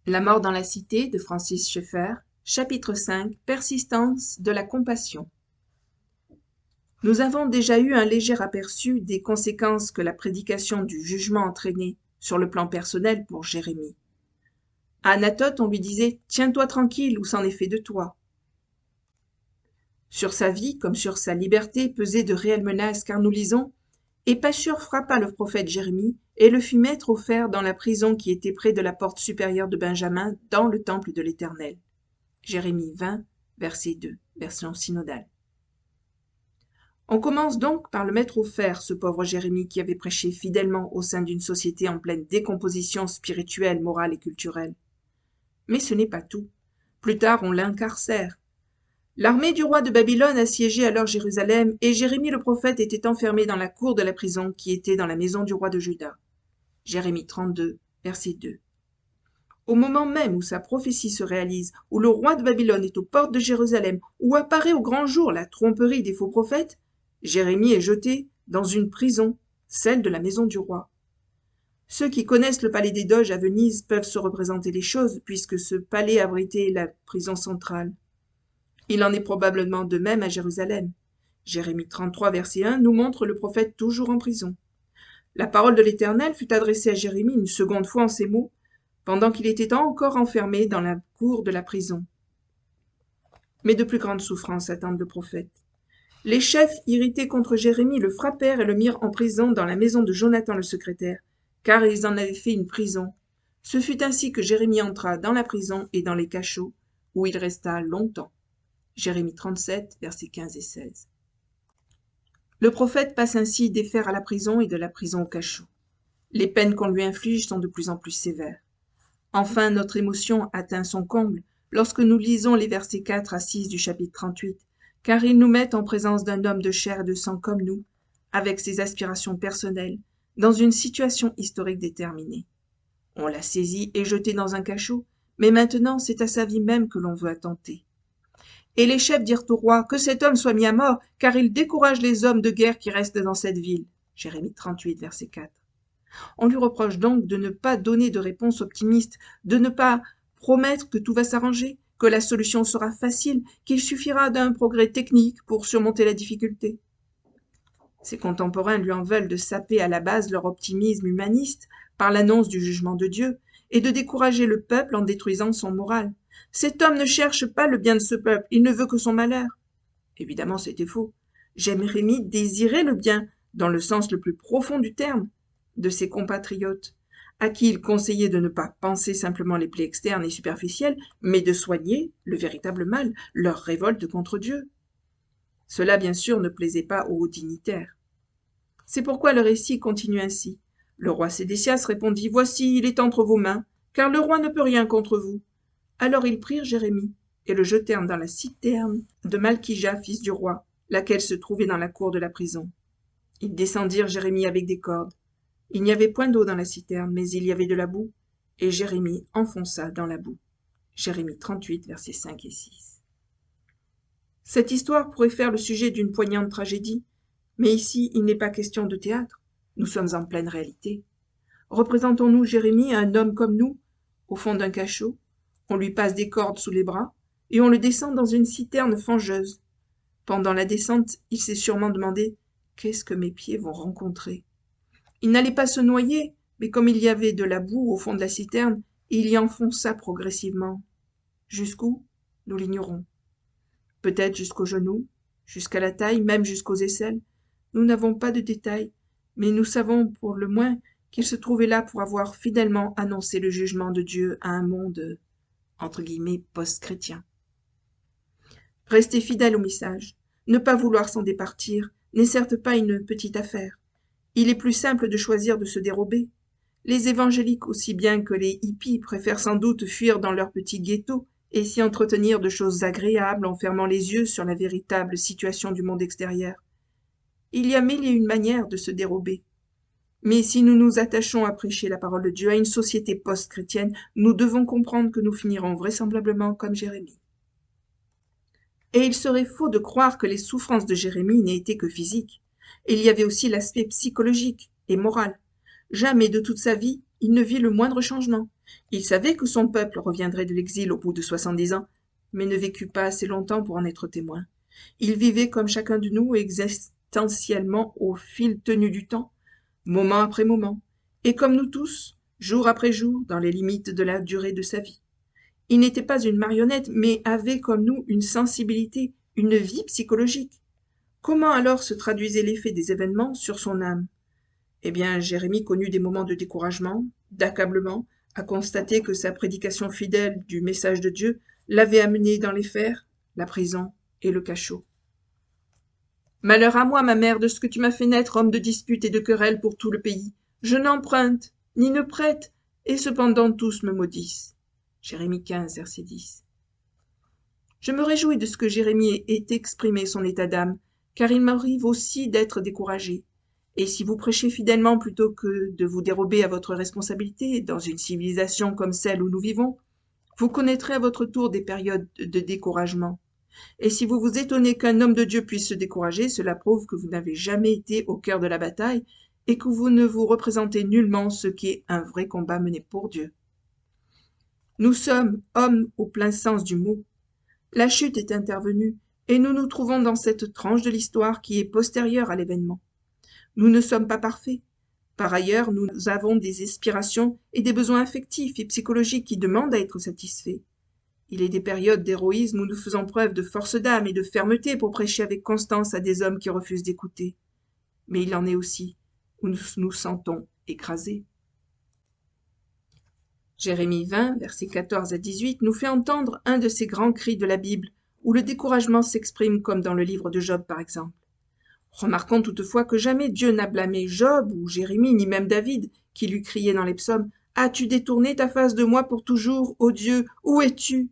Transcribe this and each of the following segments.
La mort dans la cité de Francis Schaeffer, chapitre 5, persistance de la compassion. Nous avons déjà eu un léger aperçu des conséquences que la prédication du jugement entraînait sur le plan personnel pour Jérémie. À Anathoth, on lui disait « Tiens-toi tranquille ou c'en est fait de toi ». Sur sa vie comme sur sa liberté pesaient de réelles menaces car nous lisons « Et Pashur frappa le prophète Jérémie et le fit mettre au fer dans la prison qui était près de la porte supérieure de Benjamin dans le temple de l'Éternel. » Jérémie 20, verset 2, version synodale. On commence donc par le mettre au fer, ce pauvre Jérémie qui avait prêché fidèlement au sein d'une société en pleine décomposition spirituelle, morale et culturelle. Mais ce n'est pas tout. Plus tard, on l'incarcère. L'armée du roi de Babylone assiégeait alors Jérusalem et Jérémie le prophète était enfermé dans la cour de la prison qui était dans la maison du roi de Juda. Jérémie 32, verset 2. Au moment même où sa prophétie se réalise, où le roi de Babylone est aux portes de Jérusalem, où apparaît au grand jour la tromperie des faux prophètes, Jérémie est jeté dans une prison, celle de la maison du roi. Ceux qui connaissent le palais des Doges à Venise peuvent se représenter les choses, puisque ce palais abritait la prison centrale. Il en est probablement de même à Jérusalem. Jérémie 33, verset 1 nous montre le prophète toujours en prison. La parole de l'Éternel fut adressée à Jérémie une seconde fois en ces mots, pendant qu'il était encore enfermé dans la cour de la prison. Mais de plus grandes souffrances attendent le prophète. Les chefs, irrités contre Jérémie, le frappèrent et le mirent en prison dans la maison de Jonathan le secrétaire, car ils en avaient fait une prison. Ce fut ainsi que Jérémie entra dans la prison et dans les cachots, où il resta longtemps. Jérémie 37, versets 15 et 16. Le prophète passe ainsi des fers à la prison et de la prison au cachot. Les peines qu'on lui inflige sont de plus en plus sévères. Enfin, notre émotion atteint son comble lorsque nous lisons les versets 4 à 6 du chapitre 38, car ils nous mettent en présence d'un homme de chair et de sang comme nous, avec ses aspirations personnelles, dans une situation historique déterminée. On l'a saisi et jeté dans un cachot, mais maintenant c'est à sa vie même que l'on veut attenter. Et les chefs dirent au roi que cet homme soit mis à mort, car il décourage les hommes de guerre qui restent dans cette ville. Jérémie 38, verset 4. On lui reproche donc de ne pas donner de réponse optimiste, de ne pas promettre que tout va s'arranger, que la solution sera facile, qu'il suffira d'un progrès technique pour surmonter la difficulté. Ses contemporains lui en veulent de saper à la base leur optimisme humaniste par l'annonce du jugement de Dieu et de décourager le peuple en détruisant son moral. Cet homme ne cherche pas le bien de ce peuple, il ne veut que son malheur. Évidemment, c'était faux. Jérémie désirait le bien, dans le sens le plus profond du terme, de ses compatriotes, à qui il conseillait de ne pas panser simplement les plaies externes et superficielles, mais de soigner le véritable mal, leur révolte contre Dieu. Cela, bien sûr, ne plaisait pas aux hauts dignitaires. C'est pourquoi le récit continue ainsi. Le roi Sédécias répondit « Voici, il est entre vos mains, car le roi ne peut rien contre vous. » Alors ils prirent Jérémie et le jetèrent dans la citerne de Malkija, fils du roi, laquelle se trouvait dans la cour de la prison. Ils descendirent Jérémie avec des cordes. Il n'y avait point d'eau dans la citerne, mais il y avait de la boue, et Jérémie enfonça dans la boue. Jérémie 38, versets 5 et 6. Cette histoire pourrait faire le sujet d'une poignante tragédie, mais ici il n'est pas question de théâtre, nous sommes en pleine réalité. Représentons-nous Jérémie, un homme comme nous, au fond d'un cachot, on lui passe des cordes sous les bras, et on le descend dans une citerne fangeuse. Pendant la descente, il s'est sûrement demandé « Qu'est-ce que mes pieds vont rencontrer ?» Il n'allait pas se noyer, mais comme il y avait de la boue au fond de la citerne, il y enfonça progressivement. Jusqu'où? Nous l'ignorons. Peut-être jusqu'aux genoux, jusqu'à la taille, même jusqu'aux aisselles. Nous n'avons pas de détails, mais nous savons pour le moins qu'il se trouvait là pour avoir fidèlement annoncé le jugement de Dieu à un monde, entre guillemets, post-chrétien. Rester fidèle au message, ne pas vouloir s'en départir, n'est certes pas une petite affaire. Il est plus simple de choisir de se dérober. Les évangéliques aussi bien que les hippies préfèrent sans doute fuir dans leur petit ghetto et s'y entretenir de choses agréables en fermant les yeux sur la véritable situation du monde extérieur. Il y a mille et une manières de se dérober. Mais si nous nous attachons à prêcher la parole de Dieu à une société post-chrétienne, nous devons comprendre que nous finirons vraisemblablement comme Jérémie. Et il serait faux de croire que les souffrances de Jérémie n'aient été que physiques. Il y avait aussi l'aspect psychologique et moral. Jamais de toute sa vie, il ne vit le moindre changement. Il savait que son peuple reviendrait de l'exil au bout de 70 ans, mais ne vécut pas assez longtemps pour en être témoin. Il vivait comme chacun de nous existentiellement au fil tenu du temps, moment après moment, et comme nous tous, jour après jour, dans les limites de la durée de sa vie. Il n'était pas une marionnette, mais avait comme nous une sensibilité, une vie psychologique. Comment alors se traduisait l'effet des événements sur son âme? Eh bien, Jérémie connut des moments de découragement, d'accablement, à constater que sa prédication fidèle du message de Dieu l'avait amené dans les fers, la prison et le cachot. Malheur à moi, ma mère, de ce que tu m'as fait naître, homme de dispute et de querelle pour tout le pays. Je n'emprunte, ni ne prête, et cependant tous me maudissent. Jérémie 15, verset 10. Je me réjouis de ce que Jérémie ait exprimé son état d'âme, car il m'arrive aussi d'être découragé. Et si vous prêchez fidèlement plutôt que de vous dérober à votre responsabilité dans une civilisation comme celle où nous vivons, vous connaîtrez à votre tour des périodes de découragement. Et si vous vous étonnez qu'un homme de Dieu puisse se décourager, cela prouve que vous n'avez jamais été au cœur de la bataille et que vous ne vous représentez nullement ce qu'est un vrai combat mené pour Dieu. Nous sommes hommes au plein sens du mot. La chute est intervenue et nous nous trouvons dans cette tranche de l'histoire qui est postérieure à l'événement. Nous ne sommes pas parfaits. Par ailleurs, nous avons des aspirations et des besoins affectifs et psychologiques qui demandent à être satisfaits. Il est des périodes d'héroïsme où nous faisons preuve de force d'âme et de fermeté pour prêcher avec constance à des hommes qui refusent d'écouter. Mais il en est aussi où nous nous sentons écrasés. Jérémie 20, versets 14 à 18, nous fait entendre un de ces grands cris de la Bible, où le découragement s'exprime comme dans le livre de Job par exemple. Remarquons toutefois que jamais Dieu n'a blâmé Job ou Jérémie, ni même David, qui lui criait dans les psaumes « As-tu détourné ta face de moi pour toujours, ô Dieu, où es-tu »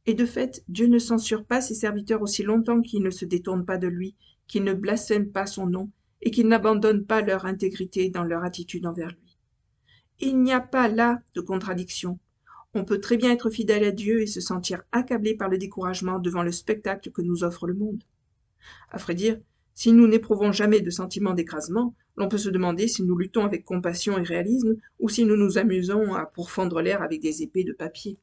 Et de fait, Dieu ne censure pas ses serviteurs aussi longtemps qu'ils ne se détournent pas de lui, qu'ils ne blasphèment pas son nom et qu'ils n'abandonnent pas leur intégrité dans leur attitude envers lui. Il n'y a pas là de contradiction. On peut très bien être fidèle à Dieu et se sentir accablé par le découragement devant le spectacle que nous offre le monde. À vrai dire, si nous n'éprouvons jamais de sentiment d'écrasement, l'on peut se demander si nous luttons avec compassion et réalisme ou si nous nous amusons à pourfendre l'air avec des épées de papier.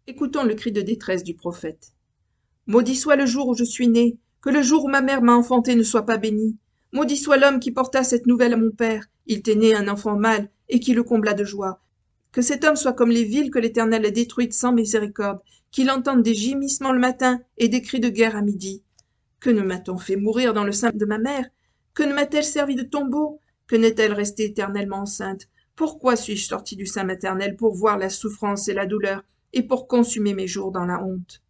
Écoutons le cri de détresse du prophète. « Maudit soit le jour où je suis né, que le jour où ma mère m'a enfanté ne soit pas béni. Maudit soit l'homme qui porta cette nouvelle à mon père, il t'est né un enfant mâle, et qui le combla de joie. Que cet homme soit comme les villes que l'Éternel a détruites sans miséricorde, qu'il entende des gémissements le matin et des cris de guerre à midi. Que ne m'a-t-on fait mourir dans le sein de ma mère? Que ne m'a-t-elle servi de tombeau? Que n'est-elle restée éternellement enceinte? Pourquoi suis-je sorti du sein maternel pour voir la souffrance et la douleur, et pour consumer mes jours dans la honte? »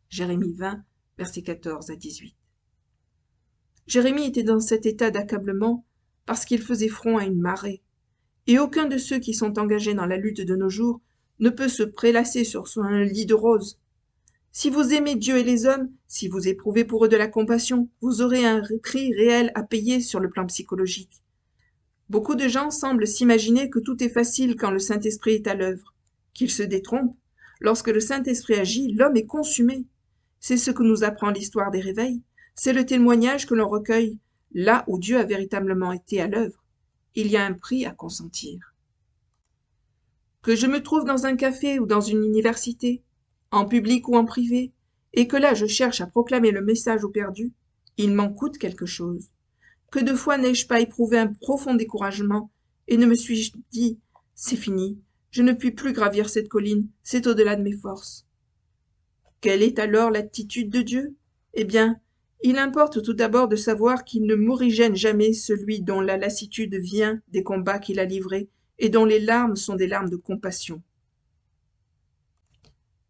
Jérémie 20, versets 14 à 18. Jérémie était dans cet état d'accablement parce qu'il faisait front à une marée, et aucun de ceux qui sont engagés dans la lutte de nos jours ne peut se prélasser sur un lit de roses. Si vous aimez Dieu et les hommes, si vous éprouvez pour eux de la compassion, vous aurez un prix réel à payer sur le plan psychologique. Beaucoup de gens semblent s'imaginer que tout est facile quand le Saint-Esprit est à l'œuvre, qu'ils se détrompent. Lorsque le Saint-Esprit agit, l'homme est consumé. C'est ce que nous apprend l'histoire des réveils. C'est le témoignage que l'on recueille là où Dieu a véritablement été à l'œuvre. Il y a un prix à consentir. Que je me trouve dans un café ou dans une université, en public ou en privé, et que là je cherche à proclamer le message aux perdus, il m'en coûte quelque chose. Que de fois n'ai-je pas éprouvé un profond découragement, et ne me suis-je dit « c'est fini, je ne puis plus gravir cette colline, c'est au-delà de mes forces ». Quelle est alors l'attitude de Dieu? Eh bien, il importe tout d'abord de savoir qu'il ne morigène jamais celui dont la lassitude vient des combats qu'il a livrés et dont les larmes sont des larmes de compassion.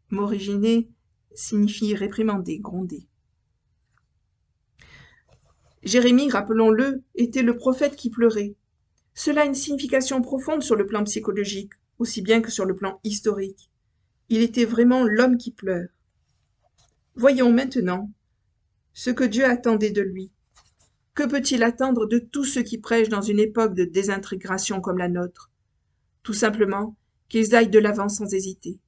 Moriginer signifie réprimander, gronder. Jérémie, rappelons-le, était le prophète qui pleurait. Cela a une signification profonde sur le plan psychologique, aussi bien que sur le plan historique. Il était vraiment l'homme qui pleure. Voyons maintenant ce que Dieu attendait de lui. Que peut-il attendre de tous ceux qui prêchent dans une époque de désintégration comme la nôtre? Tout simplement qu'ils aillent de l'avant sans hésiter.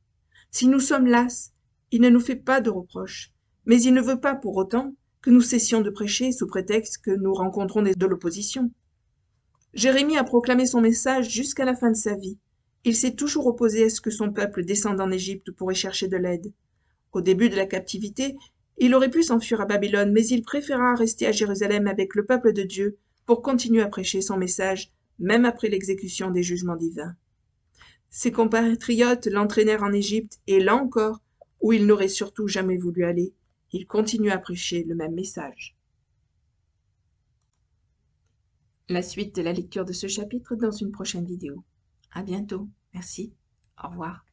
Si nous sommes lasses, il ne nous fait pas de reproches, mais il ne veut pas pour autant que nous cessions de prêcher sous prétexte que nous rencontrons de l'opposition. Jérémie a proclamé son message jusqu'à la fin de sa vie. Il s'est toujours opposé à ce que son peuple descende en Égypte pour y chercher de l'aide. Au début de la captivité, il aurait pu s'enfuir à Babylone, mais il préféra rester à Jérusalem avec le peuple de Dieu pour continuer à prêcher son message, même après l'exécution des jugements divins. Ses compatriotes l'entraînèrent en Égypte, et là encore, où il n'aurait surtout jamais voulu aller, il continua à prêcher le même message. La suite de la lecture de ce chapitre dans une prochaine vidéo. À bientôt. Merci. Au revoir.